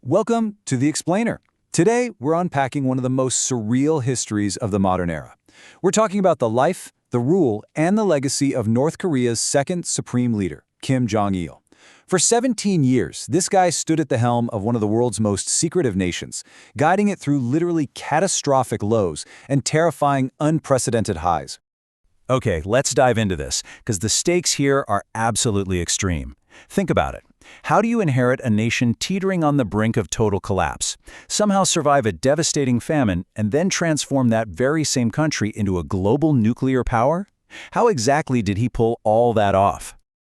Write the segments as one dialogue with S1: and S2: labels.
S1: Welcome to The Explainer. Today, we're unpacking one of the most surreal histories of the modern era. We're talking about the life, the rule, and the legacy of North Korea's second supreme leader, Kim Jong Il. For 17 years, this guy stood at the helm of one of the world's most secretive nations, guiding it through literally catastrophic lows and terrifying, unprecedented highs. Okay, let's dive into this, because the stakes here are absolutely extreme. Think about it. How do you inherit a nation teetering on the brink of total collapse, somehow survive a devastating famine, and then transform that very same country into a global nuclear power? How exactly did he pull all that off?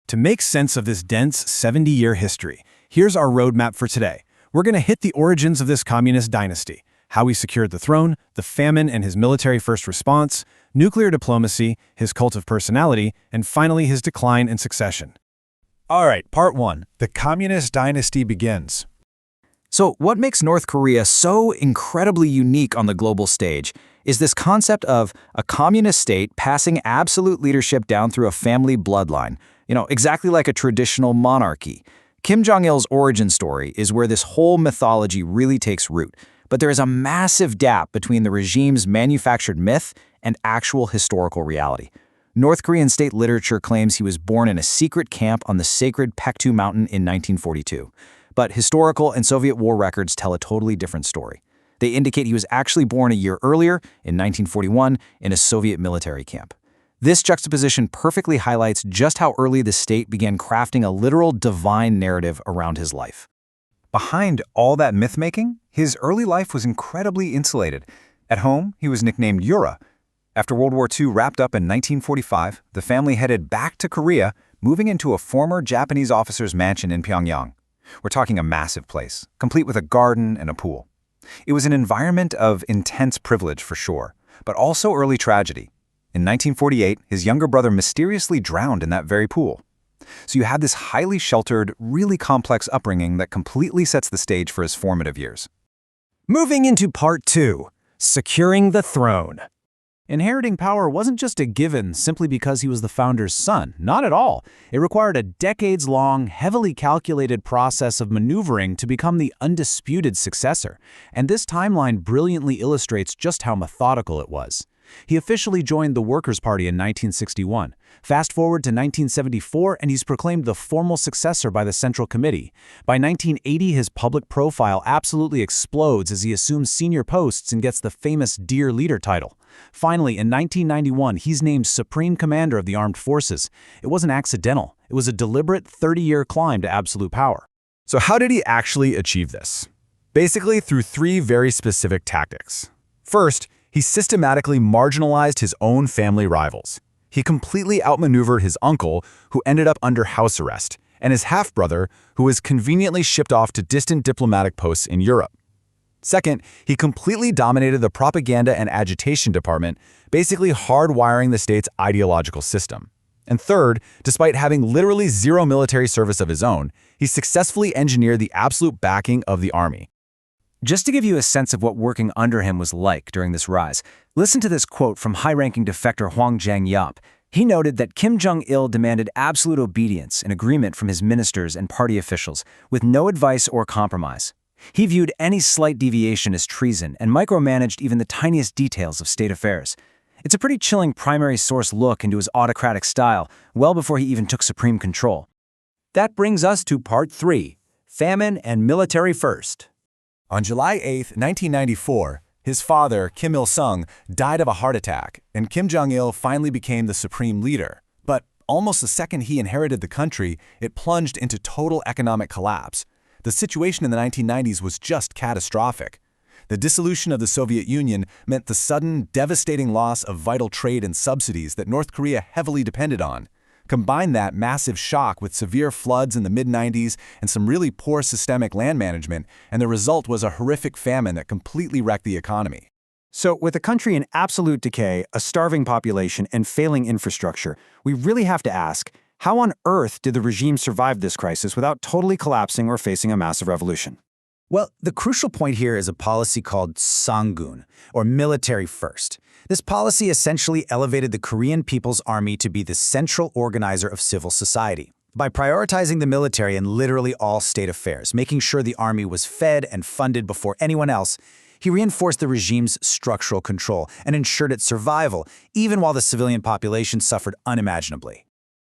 S2: To make sense of this dense 70-year history, here's our roadmap for today. We're going to hit the origins of this communist dynasty, how he secured the throne, the famine and his military first response, nuclear diplomacy, his cult of personality, and finally his decline and succession. All right, part 1. The communist dynasty begins.
S3: So what makes North Korea so incredibly unique on the global stage is this concept of a communist state passing absolute leadership down through a family bloodline, exactly like a traditional monarchy. Kim Jong-il's origin story is where this whole mythology really takes root, but there is a massive gap between the regime's manufactured myth and actual historical reality. North Korean state literature claims he was born in a secret camp on the sacred Paektu Mountain in 1942. But historical and Soviet war records tell a totally different story. They indicate he was actually born a year earlier, in 1941, in a Soviet military camp. This juxtaposition perfectly highlights just how early the state began crafting a literal divine narrative around his life.
S1: Behind all that myth-making, his early life was incredibly insulated. At home, he was nicknamed Yura. After World War II wrapped up in 1945, the family headed back to Korea, moving into a former Japanese officer's mansion in Pyongyang. We're talking a massive place, complete with a garden and a pool. It was an environment of intense privilege for sure, but also early tragedy. In 1948, his younger brother mysteriously drowned in that very pool. So you had this highly sheltered, really complex upbringing that completely sets the stage for his formative years.
S2: Moving into part 2, securing the throne. Inheriting power wasn't just a given simply because he was the founder's son. Not at all. It required a decades-long, heavily calculated process of maneuvering to become the undisputed successor. And this timeline brilliantly illustrates just how methodical it was. He officially joined the Workers' Party in 1961. Fast forward to 1974, and he's proclaimed the formal successor by the Central Committee. By 1980, his public profile absolutely explodes as he assumes senior posts and gets the famous Dear Leader title. Finally, in 1991, he's named Supreme Commander of the Armed Forces. It wasn't accidental. It was a deliberate 30-year climb to absolute power.
S4: So how did he actually achieve this? Basically through 3 very specific tactics. First, he systematically marginalized his own family rivals. He completely outmaneuvered his uncle, who ended up under house arrest, and his half-brother, who was conveniently shipped off to distant diplomatic posts in Europe. Second, he completely dominated the propaganda and agitation department, basically hardwiring the state's ideological system. And third, despite having literally zero military service of his own, he successfully engineered the absolute backing of the army.
S3: Just to give you a sense of what working under him was like during this rise, listen to this quote from high-ranking defector Hwang Jang-yap. He noted that Kim Jong-il demanded absolute obedience and agreement from his ministers and party officials, with no advice or compromise. He viewed any slight deviation as treason and micromanaged even the tiniest details of state affairs. It's a pretty chilling primary source look into his autocratic style, well before he even took supreme control.
S1: That brings us to part 3, famine and military first.
S4: On July 8, 1994, his father, Kim Il-sung, died of a heart attack, and Kim Jong-il finally became the supreme leader. But almost the second he inherited the country, it plunged into total economic collapse. The situation in the 1990s was just catastrophic. The dissolution of the Soviet Union meant the sudden, devastating loss of vital trade and subsidies that North Korea heavily depended on. Combine that massive shock with severe floods in the mid-90s and some really poor systemic land management, and the result was a horrific famine that completely wrecked the economy.
S2: So, with a country in absolute decay, a starving population, and failing infrastructure, we really have to ask, how on earth did the regime survive this crisis without totally collapsing or facing a massive revolution?
S3: Well, the crucial point here is a policy called Sangun, or military first. This policy essentially elevated the Korean People's Army to be the central organizer of civil society. By prioritizing the military in literally all state affairs, making sure the army was fed and funded before anyone else, he reinforced the regime's structural control and ensured its survival, even while the civilian population suffered unimaginably.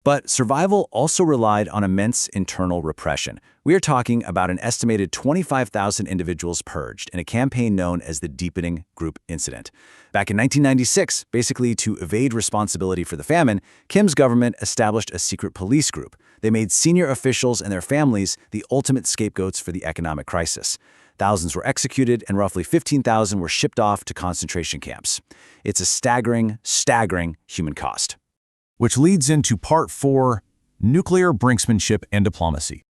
S1: But survival also relied on immense internal repression. We are talking about an estimated 25,000 individuals purged in a campaign known as the Deepening Group Incident. Back in 1996, basically to evade responsibility for the famine, Kim's government established a secret police group. They made senior officials and their families the ultimate scapegoats for the economic crisis. Thousands were executed and roughly 15,000 were shipped off to concentration camps. It's a staggering human cost.
S4: Which leads into Part 4, Nuclear Brinksmanship and Diplomacy.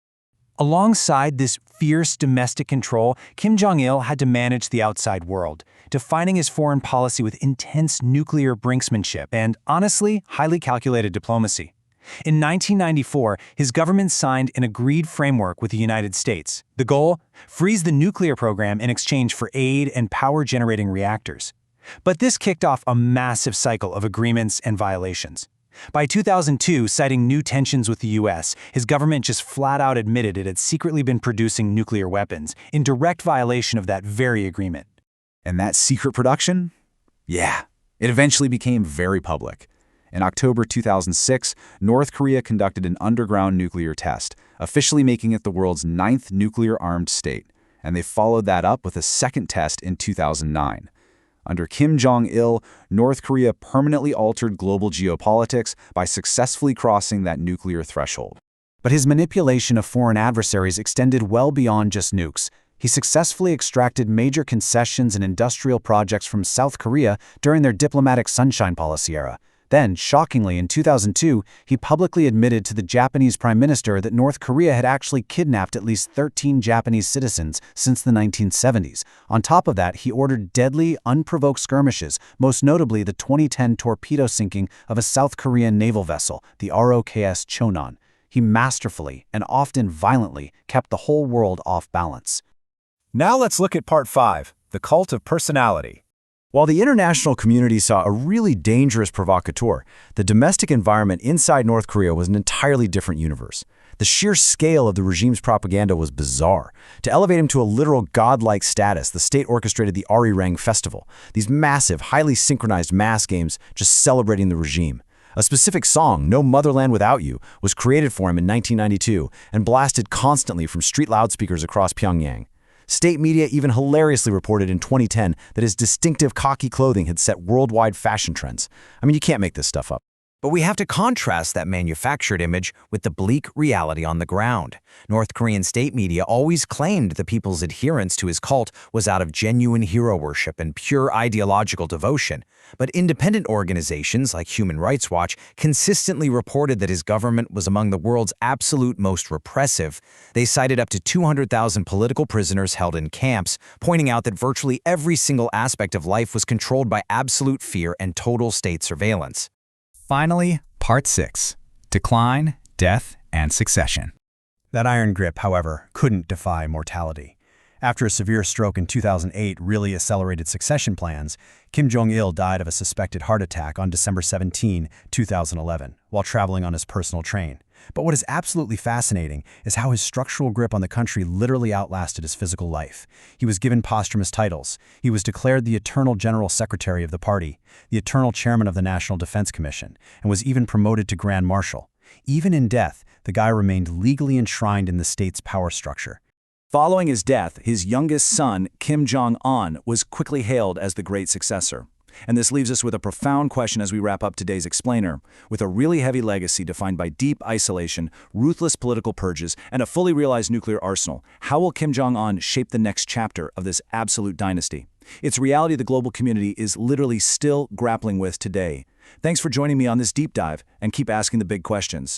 S2: Alongside this fierce domestic control, Kim Jong Il had to manage the outside world, defining his foreign policy with intense nuclear brinksmanship and, honestly, highly calculated diplomacy. In 1994, his government signed an agreed framework with the United States. The goal? Freeze the nuclear program in exchange for aid and power-generating reactors. But this kicked off a massive cycle of agreements and violations. By 2002, citing new tensions with the US, his government just flat-out admitted it had secretly been producing nuclear weapons, in direct violation of that very agreement.
S1: And that secret production? Yeah, it eventually became very public. In October 2006, North Korea conducted an underground nuclear test, officially making it the world's 9th nuclear-armed state, and they followed that up with a second test in 2009. Under Kim Jong Il, North Korea permanently altered global geopolitics by successfully crossing that nuclear threshold.
S2: But his manipulation of foreign adversaries extended well beyond just nukes. He successfully extracted major concessions and industrial projects from South Korea during their diplomatic sunshine policy era. Then, shockingly, in 2002, he publicly admitted to the Japanese Prime Minister that North Korea had actually kidnapped at least 13 Japanese citizens since the 1970s. On top of that, he ordered deadly, unprovoked skirmishes, most notably the 2010 torpedo sinking of a South Korean naval vessel, the ROKS Chonan. He masterfully, and often violently, kept the whole world off balance.
S4: Now let's look at Part 5, the Cult of Personality.
S3: While the international community saw a really dangerous provocateur, the domestic environment inside North Korea was an entirely different universe. The sheer scale of the regime's propaganda was bizarre. To elevate him to a literal godlike status, the state orchestrated the Arirang Festival, these massive, highly synchronized mass games just celebrating the regime. A specific song, No Motherland Without You, was created for him in 1992 and blasted constantly from street loudspeakers across Pyongyang. State media even hilariously reported in 2010 that his distinctive cocky clothing had set worldwide fashion trends. I mean, you can't make this stuff up.
S5: But we have to contrast that manufactured image with the bleak reality on the ground. North Korean state media always claimed the people's adherence to his cult was out of genuine hero worship and pure ideological devotion. But independent organizations like Human Rights Watch consistently reported that his government was among the world's absolute most repressive. They cited up to 200,000 political prisoners held in camps, pointing out that virtually every single aspect of life was controlled by absolute fear and total state surveillance.
S3: Finally, Part 6, Decline, Death, and Succession.
S2: That iron grip, however, couldn't defy mortality. After a severe stroke in 2008 really accelerated succession plans, Kim Jong Il died of a suspected heart attack on December 17, 2011, while traveling on his personal train. But what is absolutely fascinating is how his structural grip on the country literally outlasted his physical life. He was given posthumous titles. He was declared the eternal general secretary of the party, the eternal chairman of the National Defense Commission, and was even promoted to Grand Marshal. Even in death, the guy remained legally enshrined in the state's power structure.
S1: Following his death, his youngest son, Kim Jong Un, was quickly hailed as the great successor. And this leaves us with a profound question as we wrap up today's explainer. With a really heavy legacy defined by deep isolation, ruthless political purges, and a fully realized nuclear arsenal, how will Kim Jong Un shape the next chapter of this absolute dynasty? It's a reality the global community is literally still grappling with today. Thanks for joining me on this deep dive, and keep asking the big questions.